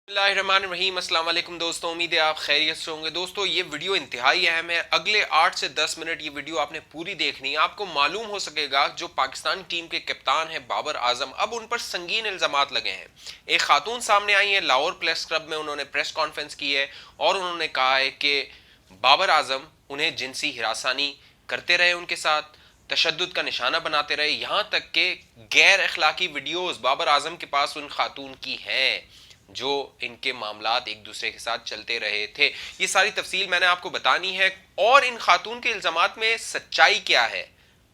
बिस्मिल्लाहिर्रहमानिर्रहीम। अस्सलाम वालेकुम दोस्तों, उम्मीद है आप खैरियत से होंगे। दोस्तों ये वीडियो इंतहाई अहम है। अगले 8 से 10 मिनट ये वीडियो आपने पूरी देखनी है। आपको मालूम हो सकेगा जो पाकिस्तान टीम के कप्तान हैं बाबर आजम, अब उन पर संगीन इल्जामात लगे हैं। एक खातून सामने आई है लाहौर प्रेस क्लब में, उन्होंने प्रेस कॉन्फ्रेंस की है और उन्होंने कहा है कि बाबर आजम उन्हें जिनसी हिरासानी करते रहे, उनके साथ तशद्दुद का निशाना बनाते रहे, यहां तक के गैर अखलाकी वीडियोस बाबर आजम के पास उन खातून की हैं जो इनके मामलात एक दूसरे के साथ चलते रहे थे। ये सारी तफसील मैंने आपको बतानी है और इन खातून के इल्जामात में सच्चाई क्या है,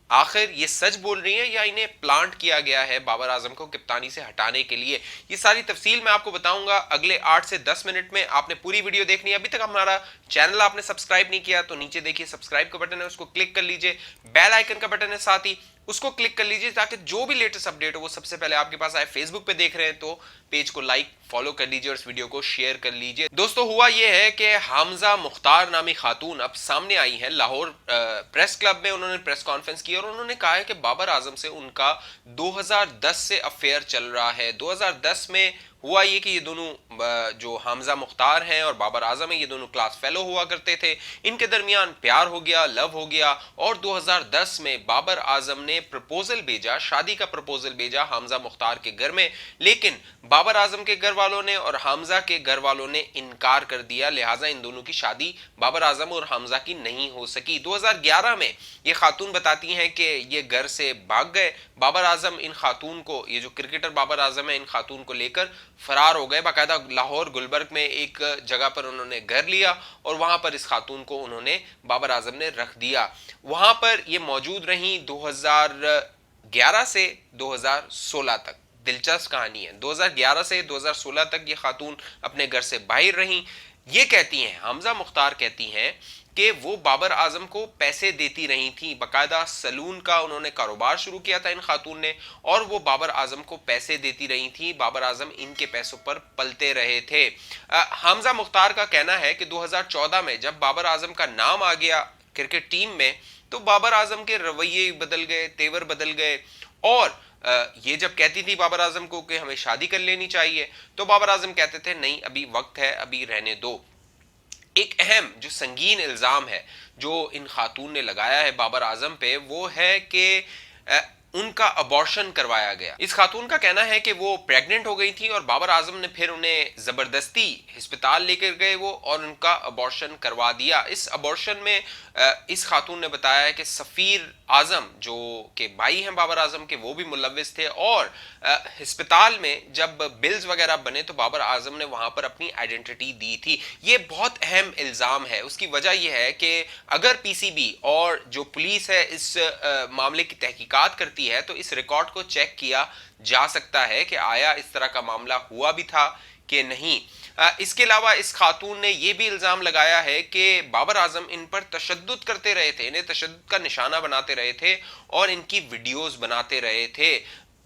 आखिर ये सच बोल रही है या इन्हें प्लांट किया गया है बाबर आजम को कप्तानी से हटाने के लिए। ये सारी तफसील मैं आपको बताऊंगा अगले 8 से 10 मिनट में। आपने पूरी वीडियो देखनी है। अभी तक हमारा चैनल आपने सब्सक्राइब नहीं किया तो नीचे देखिए सब्सक्राइब का बटन है, उसको क्लिक कर लीजिए। बेल आइकन का बटन है साथ ही, उसको क्लिक कर लीजिए ताकि जो भी लेटेस्ट अपडेट हो वो सबसे पहले आपके पास आए। फेसबुक पे देख रहे हैं तो पेज को लाइक फॉलो कर लीजिए और इस वीडियो को शेयर कर लीजिए। दोस्तों हुआ ये है कि हामजा मुख्तार नामी खातून अब सामने आई है लाहौर प्रेस क्लब में। उन्होंने प्रेस कॉन्फ्रेंस की और उन्होंने कहा है कि बाबर आजम से उनका 2010 से अफेयर चल रहा है। 2010 में हुआ ये कि ये दोनों जो हामजा मुख्तार हैं और बाबर आजम है, ये दोनों क्लास फेलो हुआ करते थे। इनके दरमियान प्यार हो गया, लव हो गया और 2010 में बाबर आजम ने प्रपोजल भेजा, शादी का प्रपोजल भेजा हामजा मुख्तार के घर में। लेकिन बाबर आजम के घर वालों ने और हामजा के घर वालों ने इनकार कर दिया, लिहाजा इन दोनों की शादी बाबर आजम और हामजा की नहीं हो सकी। 2011 में ये खातून बताती हैं कि ये घर से भाग गए। बाबर आजम इन खातून को, ये जो क्रिकेटर बाबर आजम है, इन खातून को लेकर फरार हो गए। बाकायदा लाहौर गुलबर्ग में एक जगह पर उन्होंने घर लिया और वहां पर इस खातून को उन्होंने बाबर आजम ने रख दिया। वहां पर ये मौजूद रही 2011 से 2016 तक। दिलचस्प कहानी है। 2011 से 2016 तक ये खातून अपने घर से बाहर रही। ये कहती हैं, हमजा मुख्तार कहती हैं कि वो बाबर आजम को पैसे देती रही थी। बाकायदा सलून का उन्होंने कारोबार शुरू किया था इन खातून ने और वो बाबर आजम को पैसे देती रही थी। बाबर आजम इनके पैसों पर पलते रहे थे। हमजा मुख्तार का कहना है कि 2014 में जब बाबर आजम का नाम आ गया क्रिकेट टीम में तो बाबर आजम के रवैये बदल गए, तेवर बदल गए और ये जब कहती थी बाबर आजम को कि हमें शादी कर लेनी चाहिए तो बाबर आजम कहते थे नहीं अभी वक्त है, अभी रहने दो। एक अहम जो संगीन इल्जाम है जो इन खातून ने लगाया है बाबर आजम पे वो है कि उनका अबॉर्शन करवाया गया। इस खातून का कहना है कि वो प्रेग्नेंट हो गई थी और बाबर आजम ने फिर उन्हें जबरदस्ती अस्पताल लेकर गए वो और उनका अबॉर्शन करवा दिया। इस अबॉर्शन में इस खातून ने बताया है कि सफ़ीर आजम जो के भाई हैं बाबर आजम के, वो भी मुलविस थे और अस्पताल में जब बिल्स वगैरह बने तो बाबर आजम ने वहां पर अपनी आइडेंटिटी दी थी। ये बहुत अहम इल्जाम है। उसकी वजह यह है कि अगर पीसीबी और जो पुलिस है इस मामले की तहकीकात करती है तो इस रिकॉर्ड को चेक किया जा सकता है कि आया इस तरह का मामला हुआ भी था कि नहीं। इसके अलावा इस खातून ने यह भी इल्जाम लगाया है कि बाबर आजम इन पर तशद्दुद करते रहे थे, इन्हें तशद्दुद का निशाना बनाते रहे थे और इनकी वीडियोस बनाते रहे थे।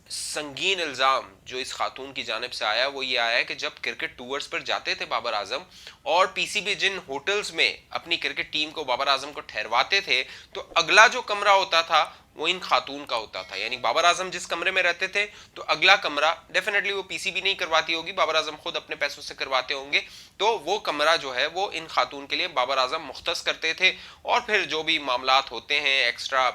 संगीन इल्जाम जो इस खातून की जानिब से आया वो ये आया है कि जब क्रिकेट टूर्स पर जाते थे बाबर आजम और पीसीबी जिन होटल्स में अपनी क्रिकेट टीम को बाबर आजम को ठहरवाते थे तो अगला जो कमरा होता था वो इन खातून का होता था। यानी बाबर आजम जिस कमरे में रहते थे तो अगला कमरा डेफिनेटली वो पीसीबी नहीं करवाती होगी, बाबर आजम खुद अपने पैसों से करवाते होंगे, तो वो कमरा जो है वो इन खातून के लिए बाबर आजम मुख्तस करते थे और फिर जो भी मामलात होते हैं एक्स्ट्रा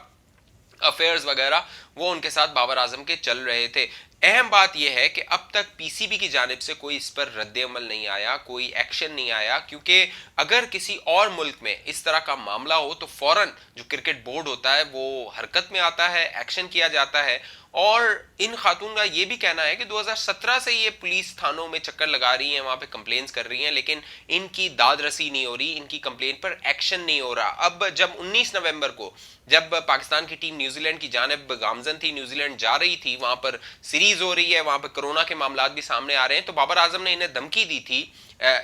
अफेयर्स वगैरह वो उनके साथ बाबर आजम के चल रहे थे। अहम बात यह है कि अब तक पीसीबी की जानिब से कोई इस पर रद्द अमल नहीं आया, कोई एक्शन नहीं आया, क्योंकि अगर किसी और मुल्क में इस तरह का मामला हो तो फौरन जो क्रिकेट बोर्ड होता है वो हरकत में आता है, एक्शन किया जाता है। और इन खातून का ये भी कहना है कि 2017 से ये पुलिस थानों में चक्कर लगा रही हैं, वहां पे कंप्लेंट्स कर रही हैं, लेकिन इनकी दाद रसी नहीं हो रही, इनकी कंप्लेंट पर एक्शन नहीं हो रहा। अब जब 19 नवंबर को जब पाकिस्तान की टीम न्यूजीलैंड की जानिब गामजन थी, न्यूजीलैंड जा रही थी, वहां पर सीरीज हो रही है, वहां पर कोरोना के मामलात भी सामने आ रहे हैं, तो बाबर आजम ने इन्हें धमकी दी थी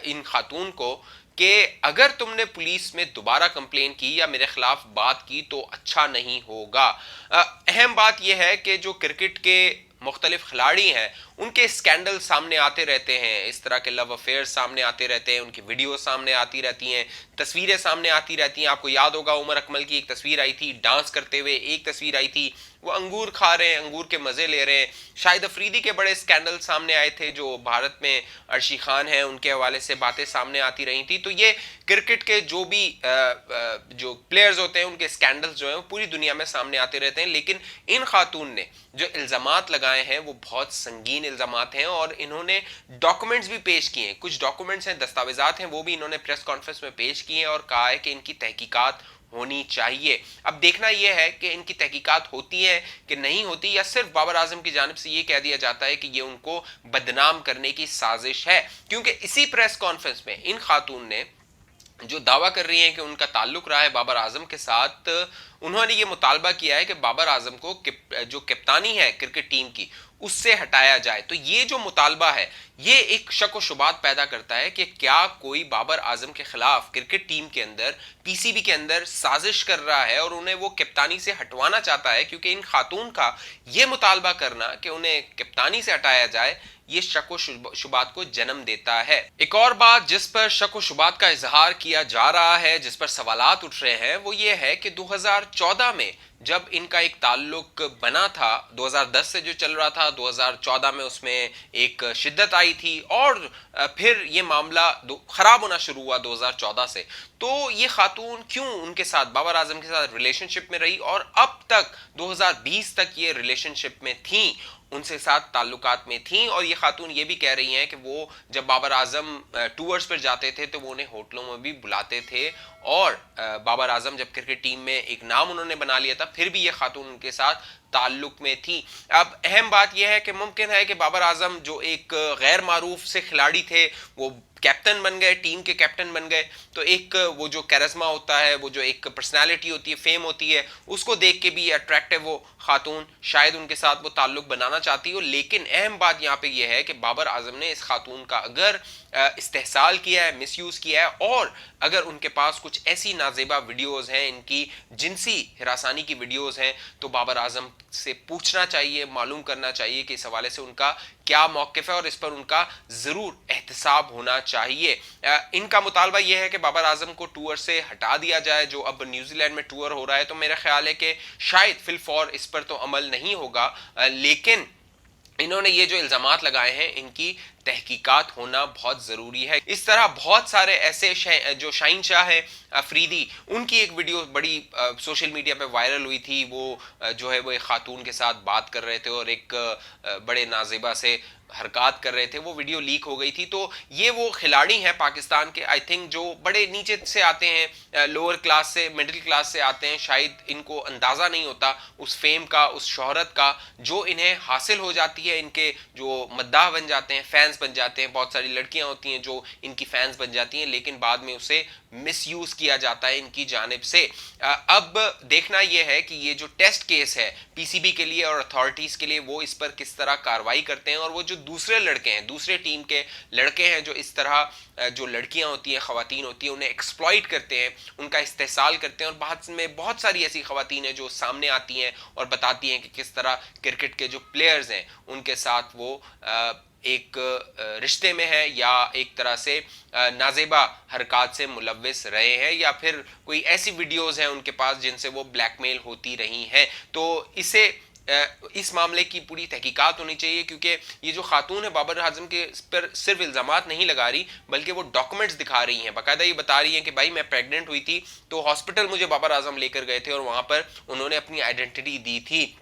इन खातून को कि अगर तुमने पुलिस में दोबारा कंप्लेन की या मेरे खिलाफ बात की तो अच्छा नहीं होगा। अहम बात यह है कि जो क्रिकेट के मुख्तलिफ खिलाड़ी हैं उनके स्कैंडल सामने आते रहते हैं, इस तरह के लव अफेयर सामने आते रहते हैं, उनकी वीडियो सामने आती रहती हैं, तस्वीरें सामने आती रहती हैं। आपको याद होगा उमर अकमल की एक तस्वीर आई थी डांस करते हुए, एक तस्वीर आई थी वो अंगूर खा रहे हैं, अंगूर के मजे ले रहे हैं। शाहिद अफरीदी के बड़े स्कैंडल सामने आए थे, जो भारत में अर्शी खान है उनके हवाले से बातें सामने आती रही थी। तो ये क्रिकेट के जो भी जो प्लेयर्स होते हैं उनके स्कैंडल्स जो हैं वो पूरी दुनिया में सामने आते रहते हैं। लेकिन इन खातून ने जो इल्जामात लगाए हैं वो बहुत संगीन इल्जामात हैं, और इन्होंने डॉक्यूमेंट्स भी पेश किए हैं। कुछ डॉक्यूमेंट्स हैं, दस्तावेजात हैं, वो भी इन्होंने प्रेस कॉन्फ्रेंस में पेश किए हैं और कहा है कि इनकी तहकीकात होनी चाहिए। अब देखना यह है कि इनकी तहकीकात होती है कि नहीं होती, या सिर्फ बाबर आजम की जानिब से यह कह दिया जाता है कि ये उनको बदनाम करने की साजिश है। क्योंकि इसी प्रेस कॉन्फ्रेंस में इन खातून ने जो दावा कर रही हैं कि उनका ताल्लुक रहा है बाबर आजम के साथ, उन्होंने ये मुतालबा किया है कि बाबर आजम को जो कप्तानी है क्रिकेट टीम की उससे हटाया जाए। तो ये जो मुतालबा है ये एक शक व शुबात पैदा करता है कि क्या कोई बाबर आजम के खिलाफ क्रिकेट टीम के अंदर, पीसीबी के अंदर साजिश कर रहा है और उन्हें वो कप्तानी से हटवाना चाहता है। क्योंकि इन खातून का ये मुतालबा करना कि उन्हें कप्तानी से हटाया जाए ये शक व शुबात को जन्म देता है। एक और बात जिस पर शक व शुबात का इजहार किया जा रहा है, जिस पर सवालात उठ रहे हैं, वो ये है कि 2014 में जब इनका एक ताल्लुक बना था, 2010 से जो चल रहा था, 2014 में उसमें एक शिद्दत आई थी और फिर ये मामला खराब होना शुरू हुआ 2014 से। तो ये खातून क्यों उनके साथ, बाबर आजम के साथ रिलेशनशिप में रही और अब तक 2020 तक ये रिलेशनशिप में थी, उनसे साथ ताल्लुकात में थी। और ये खातून ये भी कह रही हैं कि वो जब बाबर आजम टूर्स पर जाते थे तो वो उन्हें होटलों में भी बुलाते थे, और बाबर आजम जब क्रिकेट टीम में एक नाम उन्होंने बना लिया था फिर भी ये खातून उनके साथ ताल्लुक में थी। अब अहम बात यह है कि मुमकिन है कि बाबर आजम जो एक गैर मारूफ से खिलाड़ी थे वो कैप्टन बन गए, टीम के कैप्टन बन गए। तो एक वो जो कैरिज्मा होता है, वो जो एक पर्सनालिटी होती है, फेम होती है, उसको देख के भी अट्रैक्टिव वो खातून शायद उनके साथ वो ताल्लुक बनाना चाहती हो। लेकिन अहम बात यहाँ पे ये है कि बाबर आजम ने इस खातून का अगर इस्तेहसाल किया है, मिसयूज किया है, और अगर उनके पास कुछ ऐसी नाजेबा वीडियोस हैं, इनकी जिनसी हिरासानी की वीडियोस हैं, तो बाबर आजम से पूछना चाहिए, मालूम करना चाहिए कि इस हवाले से उनका क्या मौक़िफ़ है और इस पर उनका जरूर एहतसाब होना चाहिए। इनका मुतालबा यह है कि बाबर आजम को टूर से हटा दिया जाए। जो अब न्यूजीलैंड में टूर हो रहा है, तो मेरा ख्याल है कि शायद फिलफौर इस पर तो अमल नहीं होगा, लेकिन इन्होंने ये जो इल्जामात लगाए हैं इनकी तहकीकात होना बहुत ज़रूरी है। इस तरह बहुत सारे ऐसे जो शाहीन शाह है अफरीदी, उनकी एक वीडियो बड़ी सोशल मीडिया पे वायरल हुई थी। वो जो है वो एक खातून के साथ बात कर रहे थे और एक बड़े नाजेबा से हरकत कर रहे थे, वो वीडियो लीक हो गई थी। तो ये वो खिलाड़ी हैं पाकिस्तान के, आई थिंक जो बड़े नीचे से आते हैं, लोअर क्लास से, मिडिल क्लास से आते हैं। शायद इनको अंदाज़ा नहीं होता उस फेम का, उस शोहरत का जो इन्हें हासिल हो जाती है। इनके जो मद्दाह बन जाते हैं, फैंस बन जाते हैं। बहुत सारी लड़कियां होती हैं जो इनकी फैंस बन जाती हैं, लेकिन बाद में उसे मिसयूज किया जाता है इनकी जानिब से। अब देखना यह है कि ये जो टेस्ट केस है पीसीबी के लिए और अथॉरिटीज के लिए, वो इस पर किस तरह कार्रवाई करते हैं, और वो जो दूसरे लड़के हैं, दूसरे टीम के लड़के हैं जो इस तरह जो लड़कियां होती हैं, खवातीन होती हैं, उन्हें एक्सप्लॉइट करते हैं, उनका इस्तेहसाल करते हैं। और बाद में बहुत सारी ऐसी खवातीन हैं जो सामने आती हैं और बताती हैं कि किस तरह क्रिकेट के जो प्लेयर्स हैं उनके साथ वो एक रिश्ते में है या एक तरह से नाजेबा हरकत से मुलव्विस रहे हैं, या फिर कोई ऐसी वीडियोस हैं उनके पास जिनसे वो ब्लैकमेल होती रही हैं। तो इस मामले की पूरी तहकीकात होनी चाहिए, क्योंकि ये जो खातून है बाबर आजम के पर सिर्फ इल्जामात नहीं लगा रही, बल्कि वो डॉक्यूमेंट्स दिखा रही हैं। बाकायदा ये बता रही हैं कि भाई मैं प्रेग्नेंट हुई थी तो हॉस्पिटल मुझे बाबर आजम लेकर गए थे और वहां पर उन्होंने अपनी आइडेंटिटी दी थी।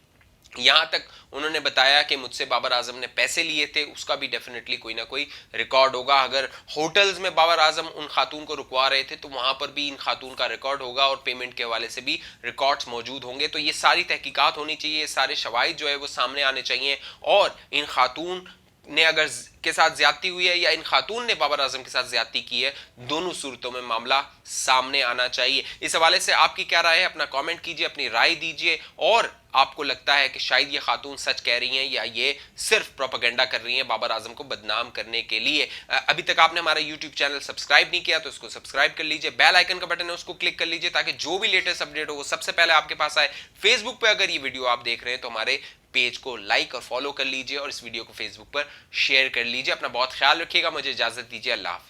यहां तक उन्होंने बताया कि मुझसे बाबर आजम ने पैसे लिए थे, उसका भी डेफिनेटली कोई ना कोई रिकॉर्ड होगा। अगर होटल्स में बाबर आजम उन खातून को रुकवा रहे थे तो वहां पर भी इन खातून का रिकॉर्ड होगा और पेमेंट के हवाले से भी रिकॉर्ड्स मौजूद होंगे। तो ये सारी तहकीकात होनी चाहिए, सारे शवाहिद जो है वो सामने आने चाहिए, और इन खातून ने अगर के साथ ज्यादती हुई है या इन खातून ने बाबर आजम के साथ ज्यादती की है, दोनों सूरतों में मामला सामने आना चाहिए। इस हवाले से आपकी क्या राय है, अपना कमेंट कीजिए, अपनी राय दीजिए। और आपको लगता है कि शायद ये खातून सच कह रही हैं या ये सिर्फ प्रोपेगेंडा कर रही हैं बाबर आजम को बदनाम करने के लिए? अभी तक आपने हमारा यूट्यूब चैनल सब्सक्राइब नहीं किया तो इसको सब्सक्राइब कर लीजिए, बेल आइकन का बटन है उसको क्लिक कर लीजिए ताकि जो भी लेटेस्ट अपडेट हो वो सबसे पहले आपके पास आए। फेसबुक पे अगर ये वीडियो आप देख रहे हैं तो हमारे पेज को लाइक और फॉलो कर लीजिए और इस वीडियो को फेसबुक पर शेयर कर लीजिए। अपना बहुत ख्याल रखिएगा, मुझे इजाजत दीजिए, अल्लाह हाफिज।